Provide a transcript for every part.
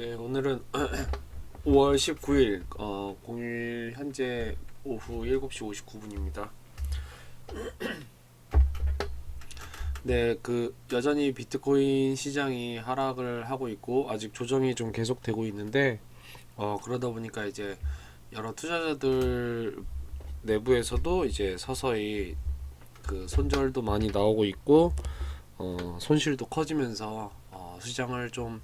네, 오늘은 5월 19일 공일 현재 오후 7시 59분입니다. 네, 여전히 비트코인 시장이 하락을 하고 있고 아직 조정이 좀 계속되고 있는데 그러다 보니까 이제 여러 투자자들 내부에서도 이제 서서히 손절도 많이 나오고 있고 손실도 커지면서 시장을 좀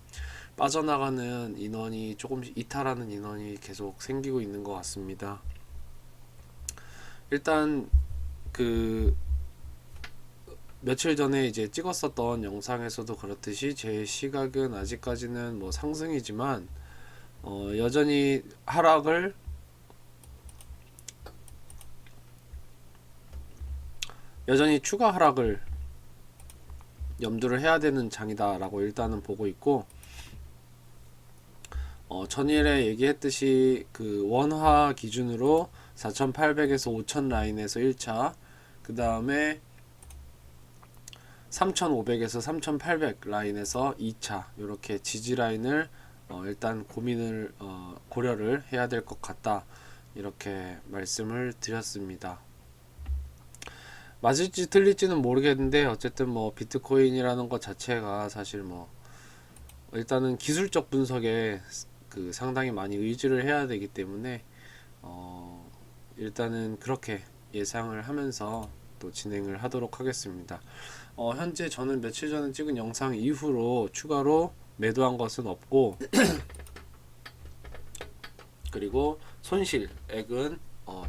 빠져나가는 인원이 조금씩 이탈하는 인원이 계속 생기고 있는 것 같습니다. 일단 그 며칠 전에 이제 찍었었던 영상에서도 그렇듯이 제 시각은 아직까지는 뭐 상승이지만 여전히 하락을 여전히 추가 하락을 염두를 해야 되는 장이다라고 일단은 보고 있고 전일에 얘기했듯이 원화 기준으로 4800에서 5000 라인에서 1차, 그 다음에 3500에서 3800 라인에서 2차 이렇게 지지 라인을 일단 고려를 해야 될 것 같다, 이렇게 말씀을 드렸습니다. 맞을지 틀릴지는 모르겠는데 어쨌든 뭐 비트코인이라는 것 자체가 사실 뭐 일단은 기술적 분석에 상당히 많이 의지를 해야 되기 때문에 일단은 그렇게 예상을 하면서 또 진행을 하도록 하겠습니다. 현재 저는 며칠 전에 찍은 영상 이후로 추가로 매도한 것은 없고 그리고 손실액은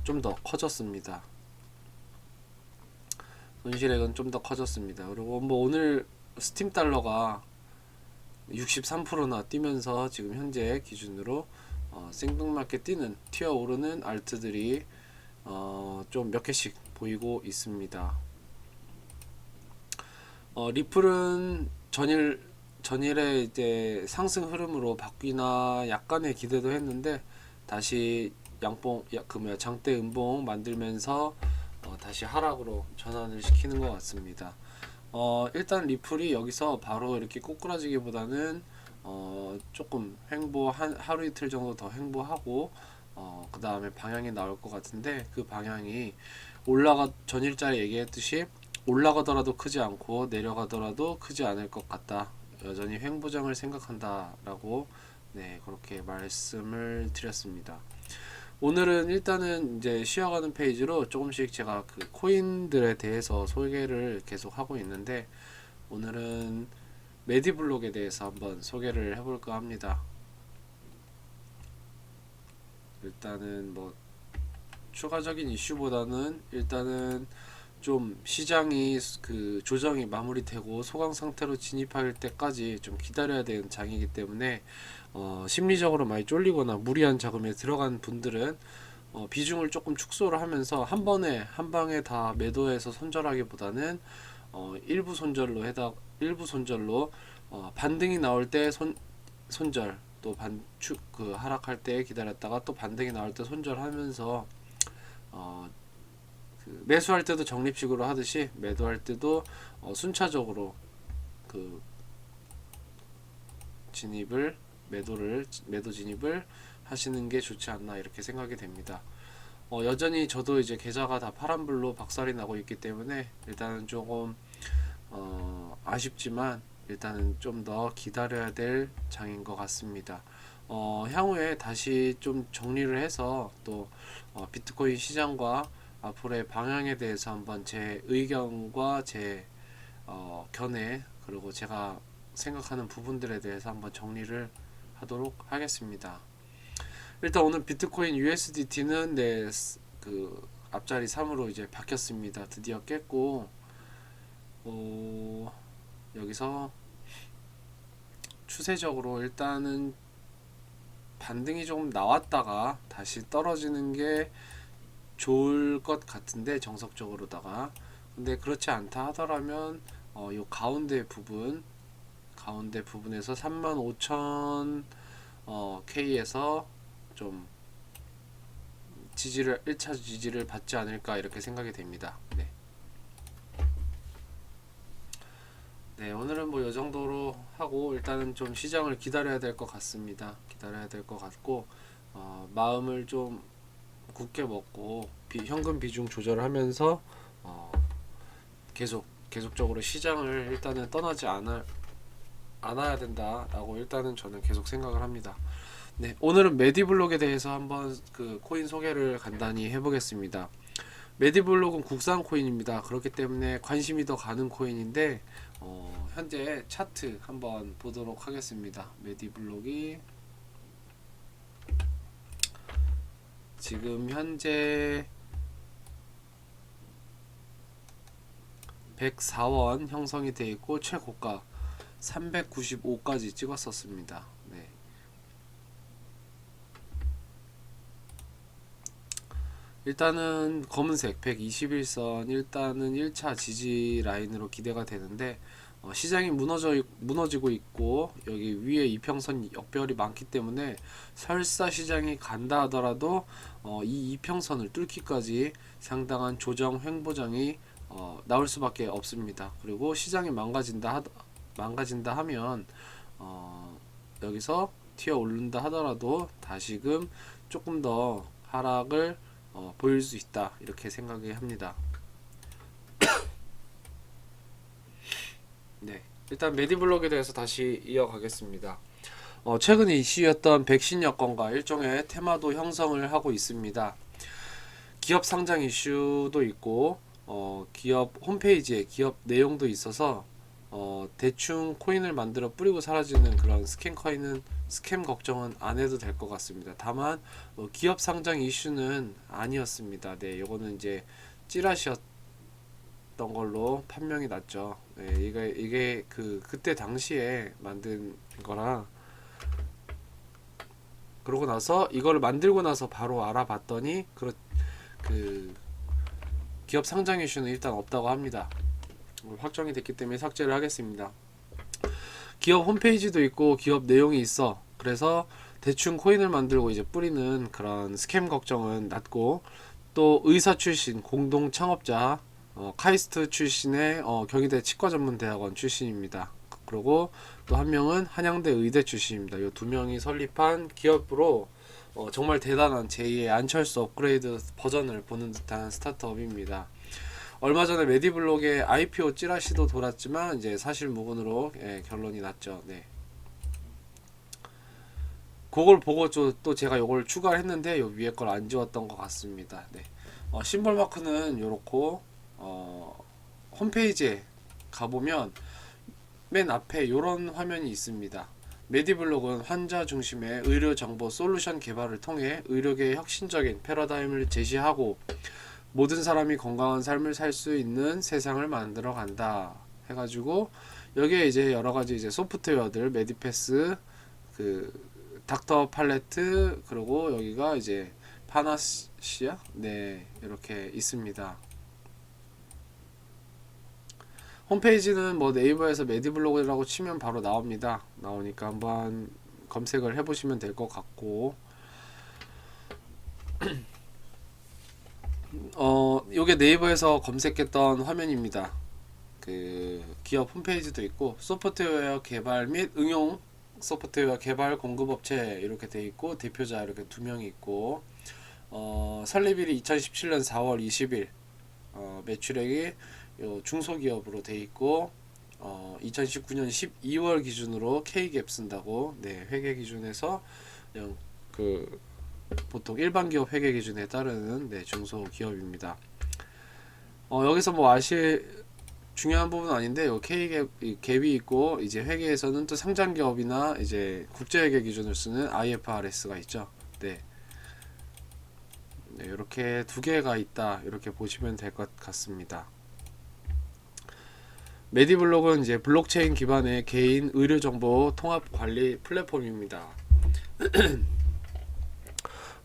좀 더 커졌습니다. 손실액은 좀 더 커졌습니다. 그리고 뭐 오늘 스팀 달러가 63%나 뛰면서 지금 현재 기준으로 생뚱맞게 뛰는 튀어 오르는 알트들이 좀 몇 개씩 보이고 있습니다. 리플은 전일에 이제 상승 흐름으로 바뀌나 약간의 기대도 했는데 다시 장대 음봉 만들면서 다시 하락으로 전환을 시키는 것 같습니다. 일단 리플이 여기서 바로 이렇게 꼬꾸라지기보다는 조금 하루 이틀 정도 더 횡보하고 그 다음에 방향이 나올 것 같은데, 그 방향이 전일자에 얘기했듯이 올라가더라도 크지 않고 내려가더라도 크지 않을 것 같다, 여전히 횡보장을 생각한다 라고 그렇게 말씀을 드렸습니다. 오늘은 일단은 이제 쉬어가는 페이지로 조금씩 제가 코인들에 대해서 소개를 계속 하고 있는데, 오늘은 메디블록에 대해서 한번 소개를 해볼까 합니다. 일단은 뭐 추가적인 이슈보다는 일단은 좀 시장이 조정이 마무리되고 소강 상태로 진입할 때까지 좀 기다려야 되는 장이기 때문에 심리적으로 많이 쫄리거나 무리한 자금에 들어간 분들은 비중을 조금 축소를 하면서 한 방에 다 매도해서 손절하기보다는 일부 손절로 반등이 나올 때 손절, 또 하락할 때 기다렸다가 또 반등이 나올 때 손절하면서 매수할 때도 적립식으로 하듯이 매도할 때도 순차적으로 매도 진입을 하시는 게 좋지 않나, 이렇게 생각이 됩니다. 여전히 저도 이제 계좌가 다 파란불로 박살이 나고 있기 때문에 일단은 조금 아쉽지만 일단은 좀 더 기다려야 될 장인 것 같습니다. 향후에 다시 좀 정리를 해서 또 비트코인 시장과 앞으로의 방향에 대해서 한번 제 의견과 제 견해, 그리고 제가 생각하는 부분들에 대해서 한번 정리를 하도록 하겠습니다. 일단 오늘 비트코인 USDT는 앞자리 3으로 이제 바뀌었습니다. 드디어 깼고 여기서 추세적으로 일단은 반등이 조금 나왔다가 다시 떨어지는 게 좋을 것 같은데, 정석적으로다가. 근데 그렇지 않다 하더라면 요 가운데 부분에서 35,000 K에서 좀 1차 지지를 받지 않을까, 이렇게 생각이 됩니다. 네, 오늘은 뭐 이 정도로 하고 일단은 좀 시장을 기다려야 될 것 같습니다. 기다려야 될 것 같고 마음을 좀 굳게 먹고 현금 비중 조절을 하면서 어, 계속적으로 시장을 일단은 떠나지 않아야 된다라고 일단은 저는 계속 생각을 합니다. 네, 오늘은 메디블록에 대해서 한번 그 코인 소개를 간단히 해보겠습니다. 메디블록은 국산 코인입니다. 그렇기 때문에 관심이 더 가는 코인인데 현재 차트 한번 보도록 하겠습니다. 메디블록이 지금 현재 104원 형성이 되어 있고 최고가 395까지 찍었었습니다. 네. 일단은 검은색 121선 일단은 1차 지지 라인으로 기대가 되는데 시장이 무너지고 있고 여기 위에 이평선 역별이 많기 때문에 설사 시장이 간다 하더라도 이 이평선을 뚫기까지 상당한 조정 횡보장이 나올 수밖에 없습니다. 그리고 시장이 망가진다 하면 여기서 튀어 오른다 하더라도 다시금 조금 더 하락을 보일 수 있다 이렇게 생각이 합니다. 네, 일단 메디블록에 대해서 다시 이어가겠습니다. 최근 이슈였던 백신 여건과 일종의 테마도 형성을 하고 있습니다. 기업 상장 이슈도 있고 기업 홈페이지에 기업 내용도 있어서 대충 코인을 만들어 뿌리고 사라지는 그런 스캠 걱정은 안 해도 될 것 같습니다. 다만 기업 상장 이슈는 아니었습니다. 네, 이거는 이제 찌라시였던 걸로 판명이 났죠. 네, 이게 그때 당시에 만든 거라. 그러고 나서 이거를 만들고 나서 바로 알아봤더니 그 기업 상장 이슈는 일단 없다고 합니다. 확정이 됐기 때문에 삭제를 하겠습니다. 기업 홈페이지도 있고 기업 내용이 있어. 그래서 대충 코인을 만들고 이제 뿌리는 그런 스캠 걱정은 낮고, 또 의사 출신 공동 창업자 카이스트 출신의 경희대 치과전문대학원 출신입니다. 그리고 또 한 명은 한양대 의대 출신입니다. 이 두 명이 설립한 기업으로 정말 대단한 제2의 안철수 업그레이드 버전을 보는 듯한 스타트업입니다. 얼마 전에 메디블록에 IPO 찌라시도 돌았지만 이제 사실무근으로 결론이 났죠. 네. 그걸 보고 또 제가 이걸 추가를 했는데 요 위에 걸 안 지웠던 것 같습니다. 네. 심벌 마크는 요렇고 홈페이지에 가보면 맨 앞에 요런 화면이 있습니다. 메디블록은 환자 중심의 의료 정보 솔루션 개발을 통해 의료계의 혁신적인 패러다임을 제시하고 모든 사람이 건강한 삶을 살 수 있는 세상을 만들어 간다 해가지고, 여기에 이제 여러가지 이제 소프트웨어들 메디패스, 닥터 팔레트, 그리고 여기가 이제 파나시아, 네, 이렇게 있습니다. 홈페이지는 뭐 네이버에서 메디블록이라고 치면 바로 나옵니다. 나오니까 한번 검색을 해보시면 될 것 같고, 요게 네이버에서 검색했던 화면입니다. 기업 홈페이지도 있고 소프트웨어 개발 및 응용 소프트웨어 개발 공급업체 이렇게 돼 있고, 대표자 이렇게 두 명이 있고, 설립일이 2017년 4월 20일, 매출액이 중소기업으로 돼 있고, 2019년 12월 기준으로 K갭 쓴다고. 네, 회계 기준에서 그냥 보통 일반 기업 회계 기준에 따르는 중소기업입니다. 여기서 뭐 중요한 부분은 아닌데, K갭이 있고, 이제 회계에서는 또 상장 기업이나 이제 국제회계 기준을 쓰는 IFRS가 있죠. 네. 네, 이렇게 두 개가 있다. 이렇게 보시면 될 것 같습니다. 메디블록은 이제 블록체인 기반의 개인 의료 정보 통합 관리 플랫폼입니다.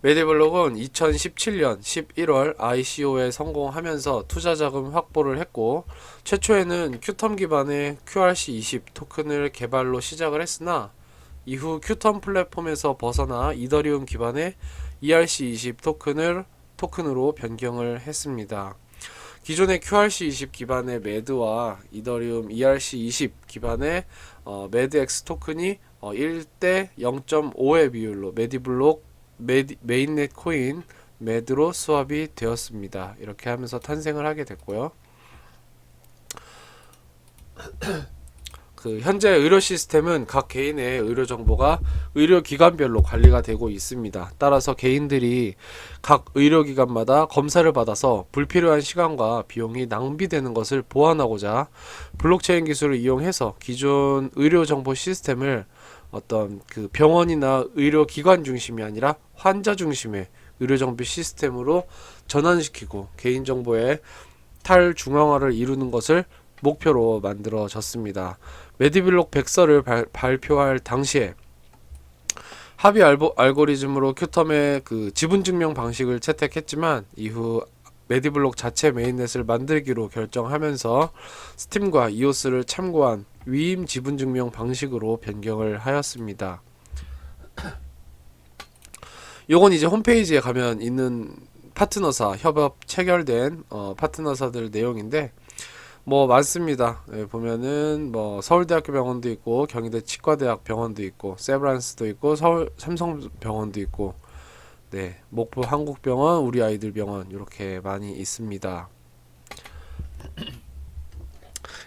메디블록은 2017년 11월 ICO에 성공하면서 투자 자금 확보를 했고, 최초에는 큐텀 기반의 QRC20 토큰을 개발로 시작을 했으나 이후 큐텀 플랫폼에서 벗어나 이더리움 기반의 ERC20 토큰으로 변경을 했습니다. 기존의 QRC20 기반의 매드와 이더리움 ERC20 기반의 매드X 토큰이 1대 0.5의 비율로 메인넷 코인 매드로 스왑이 되었습니다. 이렇게 하면서 탄생을 하게 됐고요. 현재 의료 시스템은 각 개인의 의료 정보가 의료기관별로 관리가 되고 있습니다. 따라서 개인들이 각 의료기관마다 검사를 받아서 불필요한 시간과 비용이 낭비되는 것을 보완하고자 블록체인 기술을 이용해서 기존 의료 정보 시스템을 어떤 병원이나 의료기관 중심이 아니라 환자 중심의 의료 정보 시스템으로 전환시키고 개인정보의 탈중앙화를 이루는 것을 목표로 만들어졌습니다. 메디블록 100서를 발표할 당시에 합의 알고리즘으로 큐텀의 지분증명 방식을 채택했지만 이후 메디블록 자체 메인넷을 만들기로 결정하면서 스팀과 이오스를 참고한 위임 지분증명 방식으로 변경을 하였습니다. 요건 이제 홈페이지에 가면 있는 파트너사 협업 체결된 파트너사들 내용인데 뭐 많습니다. 보면은 뭐 서울대학교 병원도 있고 경희대 치과대학 병원도 있고 세브란스도 있고 서울 삼성병원도 있고 목포 한국병원, 우리 아이들 병원 이렇게 많이 있습니다.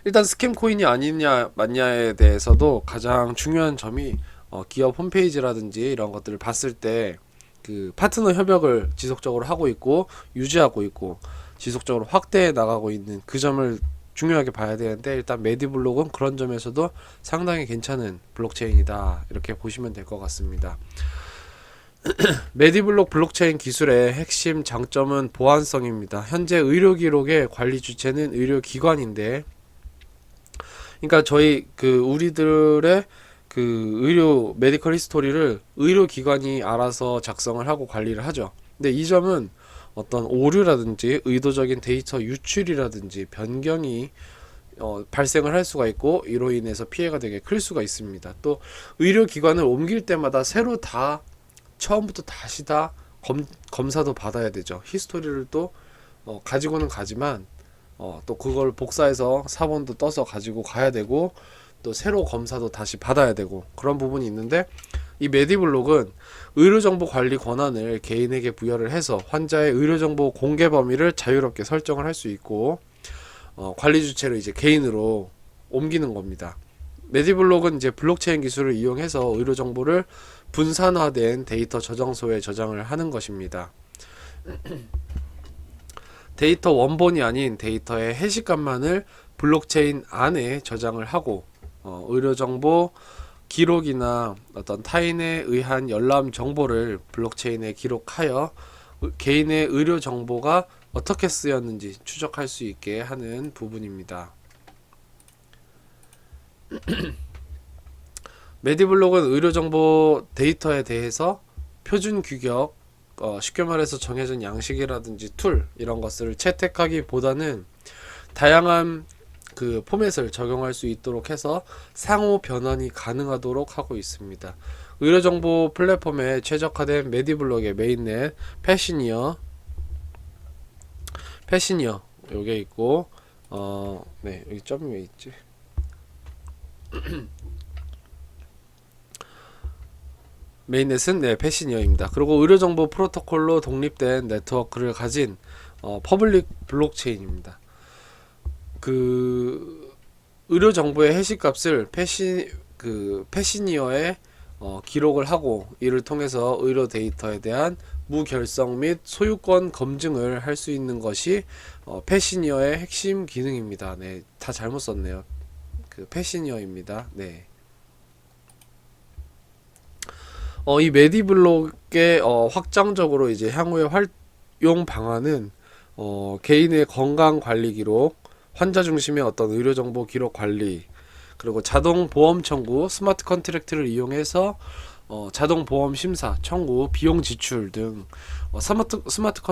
일단 스캠 코인이 아니냐 맞냐에 대해서도 가장 중요한 점이 기업 홈페이지라든지 이런 것들을 봤을 때 파트너 협약을 지속적으로 하고 있고 유지하고 있고 지속적으로 확대해 나가고 있는 그 점을 중요하게 봐야 되는데, 일단 메디블록은 그런 점에서도 상당히 괜찮은 블록체인이다 이렇게 보시면 될 것 같습니다. 메디블록 블록체인 기술의 핵심 장점은 보안성입니다. 현재 의료기록의 관리 주체는 의료기관인데, 그러니까 저희 우리들의 의료 메디컬 히스토리를 의료기관이 알아서 작성을 하고 관리를 하죠. 근데 이 점은 어떤 오류라든지 의도적인 데이터 유출이라든지 변경이 발생을 할 수가 있고, 이로 인해서 피해가 되게 클 수가 있습니다. 또 의료기관을 옮길 때마다 새로 다 처음부터 다시 다 검사도 받아야 되죠. 히스토리를 또 가지고는 가지만 또 그걸 복사해서 사본도 떠서 가지고 가야 되고, 또 새로 검사도 다시 받아야 되고, 그런 부분이 있는데, 이 메디블록은 의료정보 관리 권한을 개인에게 부여를 해서 환자의 의료정보 공개 범위를 자유롭게 설정을 할 수 있고, 관리 주체를 이제 개인으로 옮기는 겁니다. 메디블록은 이제 블록체인 기술을 이용해서 의료정보를 분산화된 데이터 저장소에 저장을 하는 것입니다. 데이터 원본이 아닌 데이터의 해시값만을 블록체인 안에 저장을 하고, 의료정보 기록이나 어떤 타인에 의한 열람 정보를 블록체인에 기록하여 개인의 의료 정보가 어떻게 쓰였는지 추적할 수 있게 하는 부분입니다. 메디블록은 의료정보 데이터에 대해서 표준 규격, 쉽게 말해서 정해진 양식이라든지 툴 이런 것을 채택하기보다는 다양한 포맷을 적용할 수 있도록 해서 상호 변환이 가능하도록 하고 있습니다. 의료정보 플랫폼에 최적화된 메디블록의 메인넷 패시니어 요게 있고, 여기 점이 왜 있지? 메인넷은 패시니어입니다. 그리고 의료정보 프로토콜로 독립된 네트워크를 가진 퍼블릭 블록체인입니다. 의료 정보의 해시값을 패시니어에 기록을 하고, 이를 통해서 의료 데이터에 대한 무결성 및 소유권 검증을 할 수 있는 것이 패시니어의 핵심 기능입니다. 다 잘못 썼네요. 패시니어입니다. 이 메디블록의 확장적으로 이제 향후의 활용 방안은 개인의 건강 관리 기록, 환자 중심의 어떤 의료정보 기록 관리, 그리고 자동 보험 청구, 스마트 컨트랙트를 이용해서 자동 보험 심사, 청구, 비용 지출 등 스마트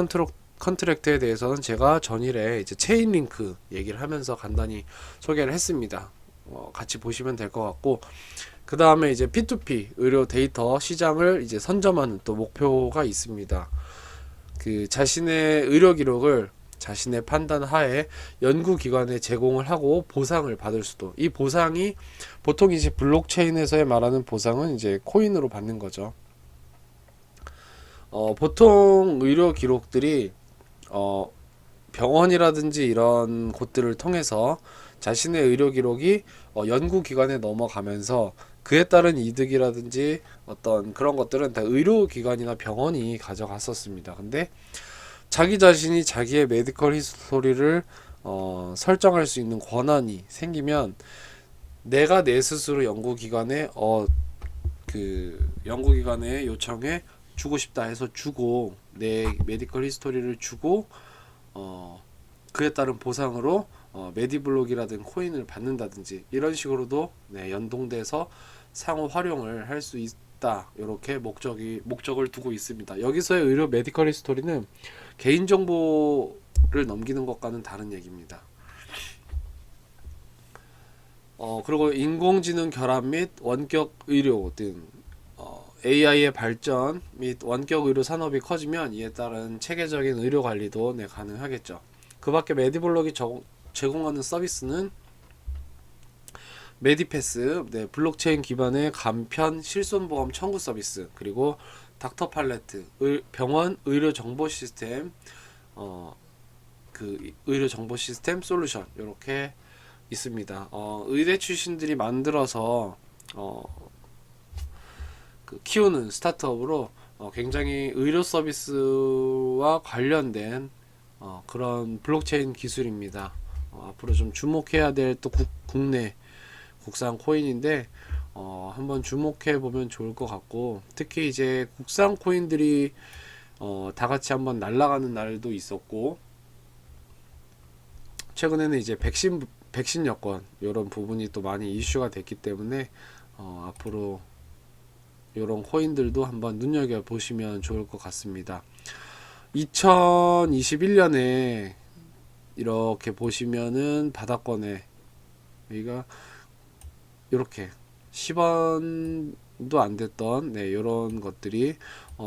컨트랙트에 대해서는 제가 전일에 이제 체인 링크 얘기를 하면서 간단히 소개를 했습니다. 같이 보시면 될 것 같고, 그 다음에 이제 P2P 의료 데이터 시장을 이제 선점하는 또 목표가 있습니다. 자신의 의료 기록을 자신의 판단 하에 연구기관에 제공을 하고 보상을 받을 수도. 이 보상이 보통 이제 블록체인에서의 말하는 보상은 이제 코인으로 받는 거죠. 보통 의료 기록들이 병원이라든지 이런 곳들을 통해서 자신의 의료 기록이 연구기관에 넘어가면서 그에 따른 이득이라든지 어떤 그런 것들은 다 의료기관이나 병원이 가져갔었습니다. 근데 자기 자신이 자기의 메디컬 히스토리를 설정할 수 있는 권한이 생기면 내가 내 스스로 연구기관에 요청해 주고 싶다 해서 주고 내 메디컬 히스토리를 주고 그에 따른 보상으로 메디블록이라든 코인을 받는다든지 이런 식으로도 네, 연동돼서 상호 활용을 할 수 있다. 이렇게 목적을 두고 있습니다. 여기서의 의료 메디컬 히스토리는 개인정보를 넘기는 것과는 다른 얘기입니다. 그리고 인공지능 결합 및 원격 의료 등 AI의 발전 및 원격 의료 산업이 커지면 이에 따른 체계적인 의료 관리도 네, 가능하겠죠. 그 밖에 메디블록이 제공하는 서비스는 메디패스, 네, 블록체인 기반의 간편 실손보험 청구 서비스, 그리고 닥터팔레트, 병원 의료 정보 시스템, 의료 정보 시스템 솔루션 이렇게 있습니다. 의대 출신들이 만들어서 키우는 스타트업으로 굉장히 의료 서비스와 관련된 그런 블록체인 기술입니다. 앞으로 좀 주목해야 될 또 국내 국산 코인인데 한번 주목해 보면 좋을 것 같고, 특히 이제 국산 코인들이 다 같이 한번 날아가는 날도 있었고, 최근에는 이제 백신 여권 이런 부분이 또 많이 이슈가 됐기 때문에 앞으로 이런 코인들도 한번 눈여겨 보시면 좋을 것 같습니다. 2021년에 이렇게 보시면은 바닥권에 여기가 이렇게 10원도 안 됐던 네, 이런 것들이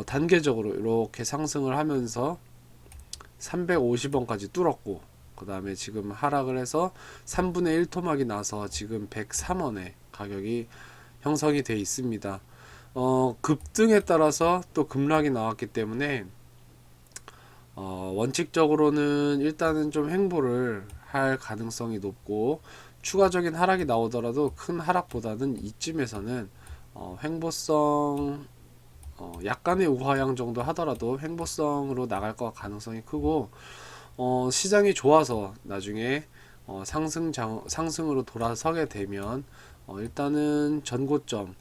단계적으로 이렇게 상승을 하면서 350원까지 뚫었고, 그 다음에 지금 하락을 해서 3분의 1 토막이 나서 지금 103원에 가격이 형성이 되어 있습니다. 급등에 따라서 또 급락이 나왔기 때문에 원칙적으로는 일단은 좀 횡보를 할 가능성이 높고, 추가적인 하락이 나오더라도 큰 하락보다는 이쯤에서는 횡보성, 약간의 우하향 정도 하더라도 횡보성으로 나갈 것 가능성이 크고, 시장이 좋아서 나중에 상승으로 돌아서게 되면 일단은 전고점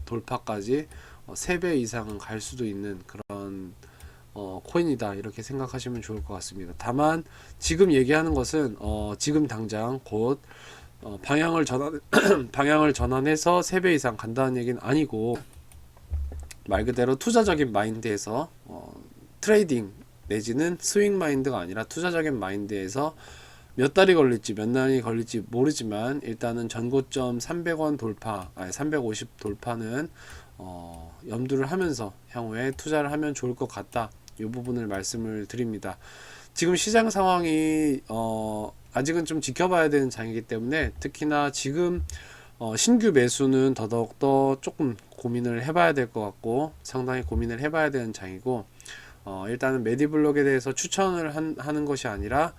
돌파까지 3배 이상은 갈 수도 있는 그런 코인이다, 이렇게 생각하시면 좋을 것 같습니다. 다만 지금 얘기하는 것은 지금 당장 곧 방향을 전환해서 3배 이상 간다는 얘기는 아니고, 말 그대로 투자적인 마인드에서 트레이딩 내지는 스윙 마인드가 아니라 투자적인 마인드에서 몇 달이 걸릴지 몇 날이 걸릴지 모르지만 일단은 전고점 300원 돌파, 350 돌파는 염두를 하면서 향후에 투자를 하면 좋을 것 같다, 이 부분을 말씀을 드립니다. 지금 시장 상황이 아직은 좀 지켜봐야 되는 장이기 때문에, 특히나 지금 신규 매수는 더더욱더 조금 고민을 해봐야 될 것 같고, 상당히 고민을 해봐야 되는 장이고, 일단은 메디블록에 대해서 추천을 하는 것이 아니라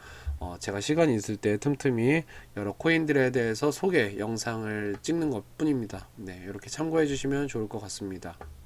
제가 시간이 있을 때 틈틈이 여러 코인들에 대해서 소개 영상을 찍는 것 뿐입니다. 네, 이렇게 참고해 주시면 좋을 것 같습니다.